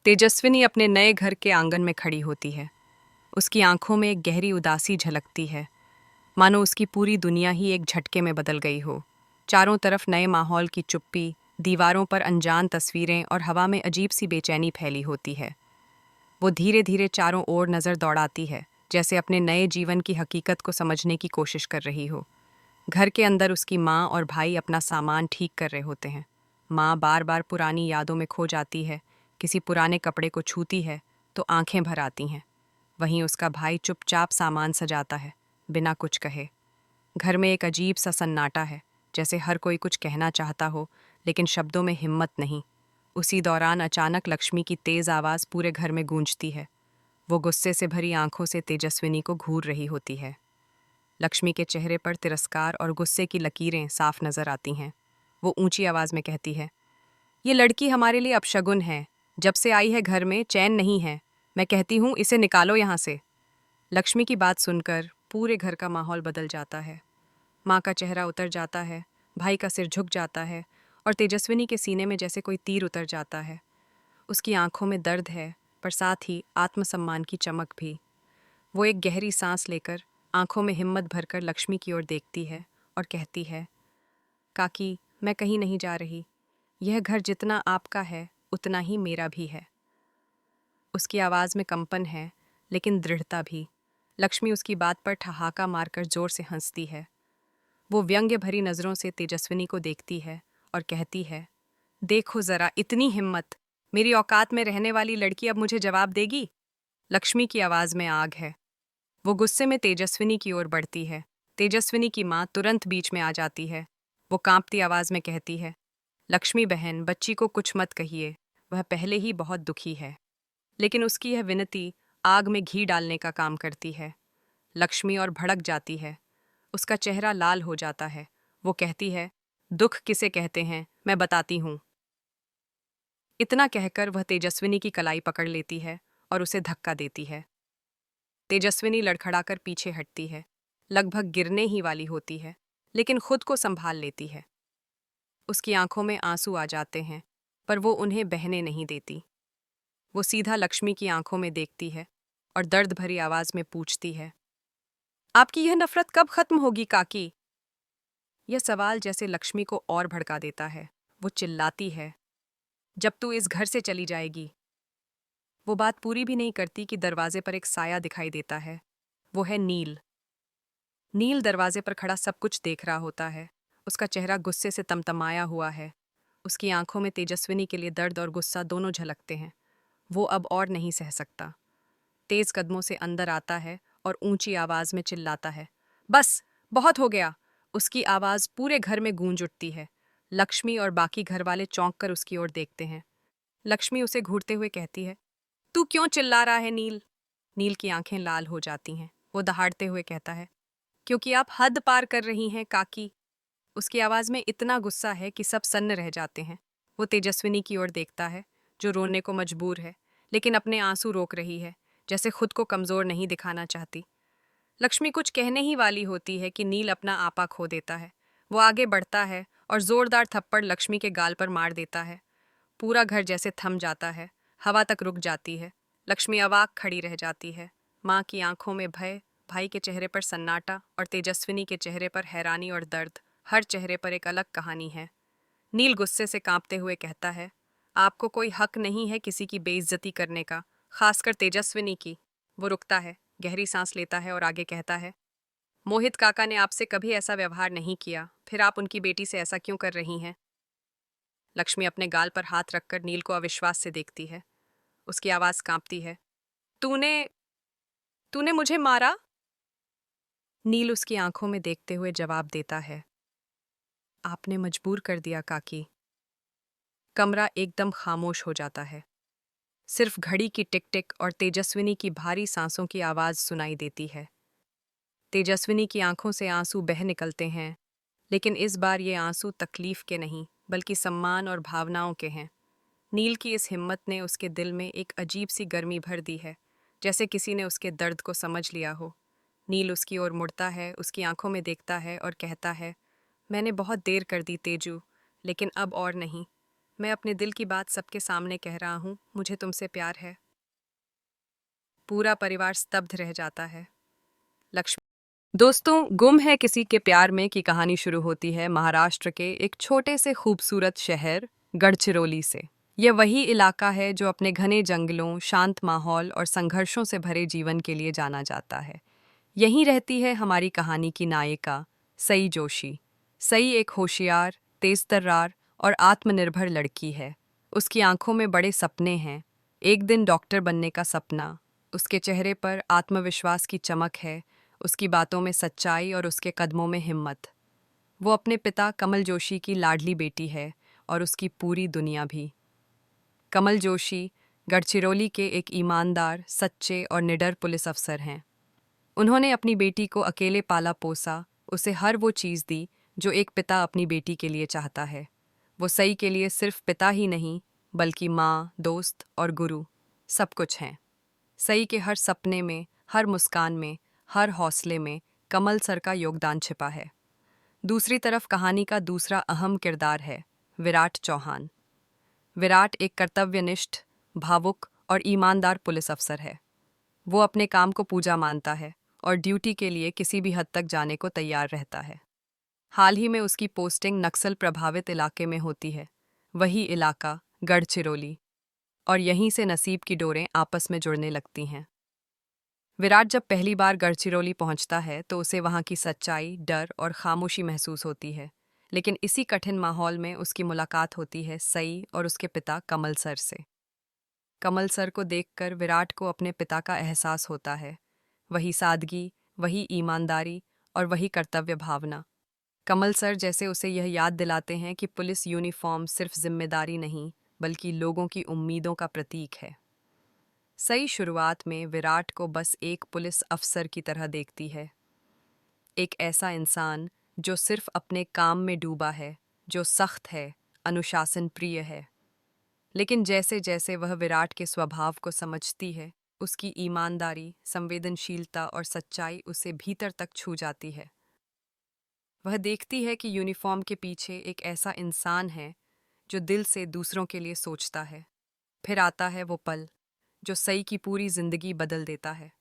तेजस्विनी अपने नए घर के आंगन में खड़ी होती है। उसकी आंखों में एक गहरी उदासी झलकती है, मानो उसकी पूरी दुनिया ही एक झटके में बदल गई हो। चारों तरफ नए माहौल की चुप्पी, दीवारों पर अनजान तस्वीरें और हवा में अजीब सी बेचैनी फैली होती है। वो धीरे धीरे चारों ओर नज़र दौड़ाती है, जैसे अपने नए जीवन की हकीकत को समझने की कोशिश कर रही हो। घर के अंदर उसकी माँ और भाई अपना सामान ठीक कर रहे होते हैं। माँ बार बार पुरानी यादों में खो जाती है, किसी पुराने कपड़े को छूती है तो आंखें भर आती हैं। वहीं उसका भाई चुपचाप सामान सजाता है, बिना कुछ कहे। घर में एक अजीब सा सन्नाटा है, जैसे हर कोई कुछ कहना चाहता हो लेकिन शब्दों में हिम्मत नहीं। उसी दौरान अचानक लक्ष्मी की तेज आवाज़ पूरे घर में गूंजती है। वो गुस्से से भरी आंखों से तेजस्विनी को घूर रही होती है। लक्ष्मी के चेहरे पर तिरस्कार और गुस्से की लकीरें साफ नजर आती हैं। वो ऊंची आवाज में कहती है, ये लड़की हमारे लिए अपशगुन है। जब से आई है घर में चैन नहीं है। मैं कहती हूँ इसे निकालो यहाँ से। लक्ष्मी की बात सुनकर पूरे घर का माहौल बदल जाता है। माँ का चेहरा उतर जाता है, भाई का सिर झुक जाता है और तेजस्विनी के सीने में जैसे कोई तीर उतर जाता है। उसकी आंखों में दर्द है, पर साथ ही आत्मसम्मान की चमक भी। वो एक गहरी सांस लेकर आंखों में हिम्मत भरकर लक्ष्मी की ओर देखती है और कहती है, काकी, मैं कहीं नहीं जा रही। यह घर जितना आपका है उतना ही मेरा भी है। उसकी आवाज़ में कंपन है, लेकिन दृढ़ता भी। लक्ष्मी उसकी बात पर ठहाका मारकर जोर से हंसती है। वो व्यंग्य भरी नज़रों से तेजस्विनी को देखती है और कहती है, देखो ज़रा, इतनी हिम्मत! मेरी औकात में रहने वाली लड़की अब मुझे जवाब देगी? लक्ष्मी की आवाज़ में आग है। वो गुस्से में तेजस्विनी की ओर बढ़ती है। तेजस्विनी की माँ तुरंत बीच में आ जाती है। वो कांपती आवाज़ में कहती है, लक्ष्मी बहन, बच्ची को कुछ मत कहिए। वह पहले ही बहुत दुखी है। लेकिन उसकी यह विनती आग में घी डालने का काम करती है। लक्ष्मी और भड़क जाती है। उसका चेहरा लाल हो जाता है। वो कहती है, दुख किसे कहते हैं, मैं बताती हूँ। इतना कहकर वह तेजस्विनी की कलाई पकड़ लेती है और उसे धक्का देती है। तेजस्विनी लड़खड़ाकर पीछे हटती है, लगभग गिरने ही वाली होती है, लेकिन खुद को संभाल लेती है। उसकी आंखों में आंसू आ जाते हैं, पर वो उन्हें बहने नहीं देती। वो सीधा लक्ष्मी की आंखों में देखती है और दर्द भरी आवाज में पूछती है, आपकी यह नफरत कब खत्म होगी काकी? यह सवाल जैसे लक्ष्मी को और भड़का देता है। वो चिल्लाती है, जब तू इस घर से चली जाएगी। वो बात पूरी भी नहीं करती कि दरवाजे पर एक साया दिखाई देता है। वो है नील। नील दरवाजे पर खड़ा सब कुछ देख रहा होता है। उसका चेहरा गुस्से से तमतमाया हुआ है। उसकी आंखों में तेजस्विनी के लिए दर्द और गुस्सा दोनों झलकते हैं। वो अब और नहीं सह सकता। तेज कदमों से अंदर आता है और ऊंची आवाज में चिल्लाता है, बस, बहुत हो गया। उसकी आवाज पूरे घर में गूंज उठती है। लक्ष्मी और बाकी घर वाले चौंक कर उसकी ओर देखते हैं। लक्ष्मी उसे घूरते हुए कहती है, तू क्यों चिल्ला रहा है नील? नील की आंखें लाल हो जाती हैं। वो दहाड़ते हुए कहता है, क्योंकि आप हद पार कर रही हैं काकी। उसकी आवाज में इतना गुस्सा है कि सब सन्न रह जाते हैं। वो तेजस्विनी की ओर देखता है, जो रोने को मजबूर है, लेकिन अपने आंसू रोक रही है, जैसे खुद को कमजोर नहीं दिखाना चाहती। लक्ष्मी कुछ कहने ही वाली होती है कि नील अपना आपा खो देता है। वो आगे बढ़ता है और जोरदार थप्पड़ लक्ष्मी के गाल पर मार देता है। पूरा घर जैसे थम जाता है, हवा तक रुक जाती है। लक्ष्मी अवाक खड़ी रह जाती है। माँ की आंखों में भय, भाई के चेहरे पर सन्नाटा और तेजस्विनी के चेहरे पर हैरानी और दर्द। हर चेहरे पर एक अलग कहानी है। नील गुस्से से कांपते हुए कहता है, आपको कोई हक नहीं है किसी की बेइज्जती करने का, खासकर तेजस्विनी की। वो रुकता है, गहरी सांस लेता है और आगे कहता है, मोहित काका ने आपसे कभी ऐसा व्यवहार नहीं किया, फिर आप उनकी बेटी से ऐसा क्यों कर रही हैं? लक्ष्मी अपने गाल पर हाथ रखकर नील को अविश्वास से देखती है। उसकी आवाज कांपती है, तूने तूने मुझे मारा? नील उसकी आंखों में देखते हुए जवाब देता है, आपने मजबूर कर दिया काकी। कमरा एकदम खामोश हो जाता है। सिर्फ घड़ी की टिक टिक और तेजस्विनी की भारी सांसों की आवाज सुनाई देती है। तेजस्विनी की आंखों से आंसू बह निकलते हैं, लेकिन इस बार ये आंसू तकलीफ के नहीं, बल्कि सम्मान और भावनाओं के हैं। नील की इस हिम्मत ने उसके दिल में एक अजीब सी गर्मी भर दी है, जैसे किसी ने उसके दर्द को समझ लिया हो। नील उसकी ओर मुड़ता है, उसकी आंखों में देखता है और कहता है, मैंने बहुत देर कर दी तेजू, लेकिन अब और नहीं। मैं अपने दिल की बात सबके सामने कह रहा हूँ, मुझे तुमसे प्यार है। पूरा परिवार स्तब्ध रह जाता है। लक्ष्मी। दोस्तों, गुम है किसी के प्यार में की कहानी शुरू होती है महाराष्ट्र के एक छोटे से खूबसूरत शहर गढ़चिरौली से। यह वही इलाका है जो अपने घने जंगलों, शांत माहौल और संघर्षों से भरे जीवन के लिए जाना जाता है। यहीं रहती है हमारी कहानी की नायिका सई जोशी। सई एक होशियार, तेज-तर्रार और आत्मनिर्भर लड़की है। उसकी आंखों में बड़े सपने हैं। एक दिन डॉक्टर बनने का सपना। उसके चेहरे पर आत्मविश्वास की चमक है, उसकी बातों में सच्चाई और उसके कदमों में हिम्मत। वो अपने पिता कमल जोशी की लाडली बेटी है और उसकी पूरी दुनिया भी। कमल जोशी गढ़चिरौली के एक ईमानदार, सच्चे और निडर पुलिस अफसर हैं। उन्होंने अपनी बेटी को अकेले पाला पोसा, उसे हर वो चीज़ दी जो एक पिता अपनी बेटी के लिए चाहता है। वो सई के लिए सिर्फ पिता ही नहीं, बल्कि माँ, दोस्त और गुरु, सब कुछ हैं। सई के हर सपने में, हर मुस्कान में, हर हौसले में कमल सर का योगदान छिपा है। दूसरी तरफ कहानी का दूसरा अहम किरदार है विराट चौहान। विराट एक कर्तव्यनिष्ठ, भावुक और ईमानदार पुलिस अफसर है। वो अपने काम को पूजा मानता है और ड्यूटी के लिए किसी भी हद तक जाने को तैयार रहता है। हाल ही में उसकी पोस्टिंग नक्सल प्रभावित इलाके में होती है, वही इलाका गढ़चिरौली, और यहीं से नसीब की डोरें आपस में जुड़ने लगती हैं। विराट जब पहली बार गढ़चिरौली पहुंचता है तो उसे वहां की सच्चाई, डर और खामोशी महसूस होती है। लेकिन इसी कठिन माहौल में उसकी मुलाकात होती है सई और उसके पिता कमल सर से। कमल सर को देखकर विराट को अपने पिता का एहसास होता है। वही सादगी, वही ईमानदारी और वही कर्तव्य भावना। कमल सर जैसे उसे यह याद दिलाते हैं कि पुलिस यूनिफॉर्म सिर्फ जिम्मेदारी नहीं, बल्कि लोगों की उम्मीदों का प्रतीक है। सही शुरुआत में विराट को बस एक पुलिस अफसर की तरह देखती है, एक ऐसा इंसान जो सिर्फ अपने काम में डूबा है, जो सख्त है, अनुशासन प्रिय है। लेकिन जैसे जैसे वह विराट के स्वभाव को समझती है, उसकी ईमानदारी, संवेदनशीलता और सच्चाई उसे भीतर तक छू जाती है। वह देखती है कि यूनिफॉर्म के पीछे एक ऐसा इंसान है जो दिल से दूसरों के लिए सोचता है। फिर आता है वो पल जो सई की पूरी जिंदगी बदल देता है।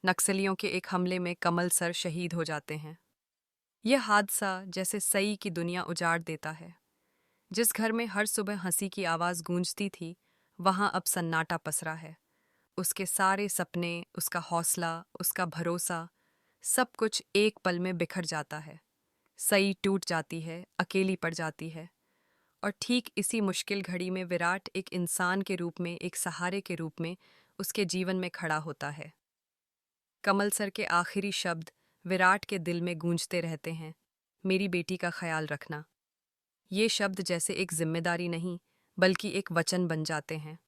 नक्सलियों के एक हमले में कमल सर शहीद हो जाते हैं। यह हादसा जैसे सई की दुनिया उजाड़ देता है। जिस घर में हर सुबह हंसी की आवाज़ गूंजती थी, वहां अब सन्नाटा पसरा है। उसके सारे सपने, उसका हौसला, उसका भरोसा, सब कुछ एक पल में बिखर जाता है। सई टूट जाती है, अकेली पड़ जाती है। और ठीक इसी मुश्किल घड़ी में विराट एक इंसान के रूप में, एक सहारे के रूप में उसके जीवन में खड़ा होता है। कमल सर के आखिरी शब्द विराट के दिल में गूंजते रहते हैं, मेरी बेटी का ख्याल रखना। ये शब्द जैसे एक जिम्मेदारी नहीं, बल्कि एक वचन बन जाते हैं।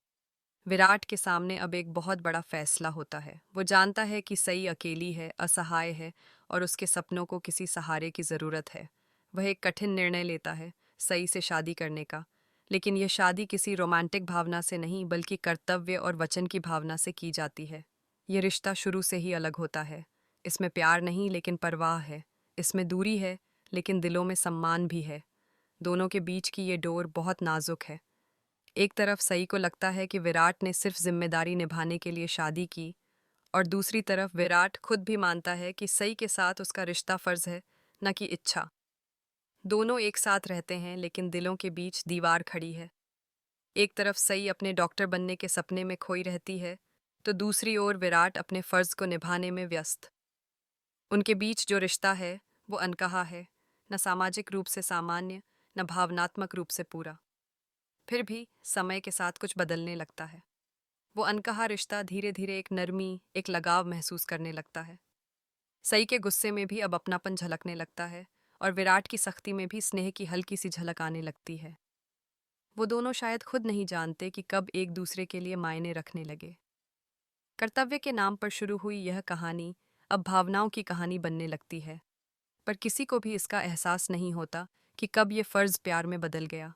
विराट के सामने अब एक बहुत बड़ा फैसला होता है। वो जानता है कि सई अकेली है, असहाय है और उसके सपनों को किसी सहारे की ज़रूरत है। वह एक कठिन निर्णय लेता है, सई से शादी करने का। लेकिन यह शादी किसी रोमांटिक भावना से नहीं, बल्कि कर्तव्य और वचन की भावना से की जाती है। ये रिश्ता शुरू से ही अलग होता है। इसमें प्यार नहीं, लेकिन परवाह है। इसमें दूरी है, लेकिन दिलों में सम्मान भी है। दोनों के बीच की ये डोर बहुत नाजुक है। एक तरफ सई को लगता है कि विराट ने सिर्फ जिम्मेदारी निभाने के लिए शादी की, और दूसरी तरफ विराट खुद भी मानता है कि सई के साथ उसका रिश्ता फर्ज है, न कि इच्छा। दोनों एक साथ रहते हैं, लेकिन दिलों के बीच दीवार खड़ी है। एक तरफ सई अपने डॉक्टर बनने के सपने में खोई रहती है, तो दूसरी ओर विराट अपने फर्ज को निभाने में व्यस्त। उनके बीच जो रिश्ता है वो अनकहा है, न सामाजिक रूप से सामान्य, न भावनात्मक रूप से पूरा। फिर भी समय के साथ कुछ बदलने लगता है। वो अनकहा रिश्ता धीरे धीरे एक नरमी, एक लगाव महसूस करने लगता है। सई के गुस्से में भी अब अपनापन झलकने लगता है, और विराट की सख्ती में भी स्नेह की हल्की सी झलक आने लगती है। वो दोनों शायद खुद नहीं जानते कि कब एक दूसरे के लिए मायने रखने लगे। कर्तव्य के नाम पर शुरू हुई यह कहानी अब भावनाओं की कहानी बनने लगती है। पर किसी को भी इसका एहसास नहीं होता कि कब ये फर्ज प्यार में बदल गया।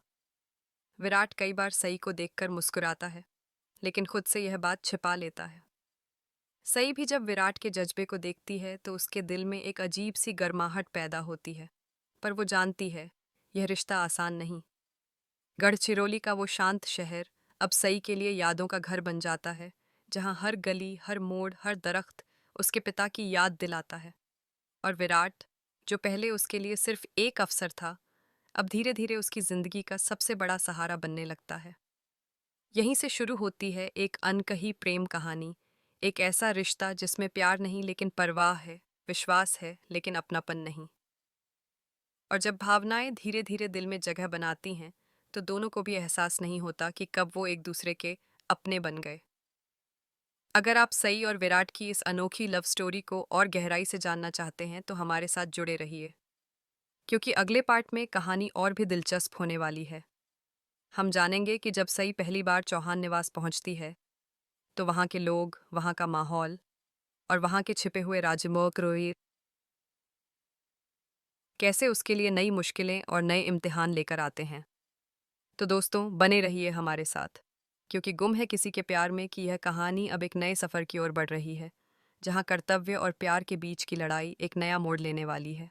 विराट कई बार सई को देखकर मुस्कुराता है, लेकिन खुद से यह बात छिपा लेता है। सई भी जब विराट के जज्बे को देखती है तो उसके दिल में एक अजीब सी गर्माहट पैदा होती है। पर वो जानती है, यह रिश्ता आसान नहीं। गढ़चिरौली का वो शांत शहर अब सई के लिए यादों का घर बन जाता है, जहाँ हर गली, हर मोड़, हर दरख्त उसके पिता की याद दिलाता है। और विराट, जो पहले उसके लिए सिर्फ एक अफसर था, अब धीरे धीरे उसकी जिंदगी का सबसे बड़ा सहारा बनने लगता है। यहीं से शुरू होती है एक अनकही प्रेम कहानी, एक ऐसा रिश्ता जिसमें प्यार नहीं लेकिन परवाह है, विश्वास है लेकिन अपनापन नहीं। और जब भावनाएं धीरे धीरे दिल में जगह बनाती हैं, तो दोनों को भी एहसास नहीं होता कि कब वो एक दूसरे के अपने बन गए। अगर आप सई और विराट की इस अनोखी लव स्टोरी को और गहराई से जानना चाहते हैं तो हमारे साथ जुड़े रहिए, क्योंकि अगले पार्ट में कहानी और भी दिलचस्प होने वाली है। हम जानेंगे कि जब सई पहली बार चौहान निवास पहुंचती है, तो वहाँ के लोग, वहाँ का माहौल और वहाँ के छिपे हुए राजमोक्रोई कैसे उसके लिए नई मुश्किलें और नए इम्तिहान लेकर आते हैं। तो दोस्तों, बने रहिए हमारे साथ, क्योंकि गुम है किसी के प्यार में कि यह कहानी अब एक नए सफ़र की ओर बढ़ रही है, जहाँ कर्तव्य और प्यार के बीच की लड़ाई एक नया मोड़ लेने वाली है।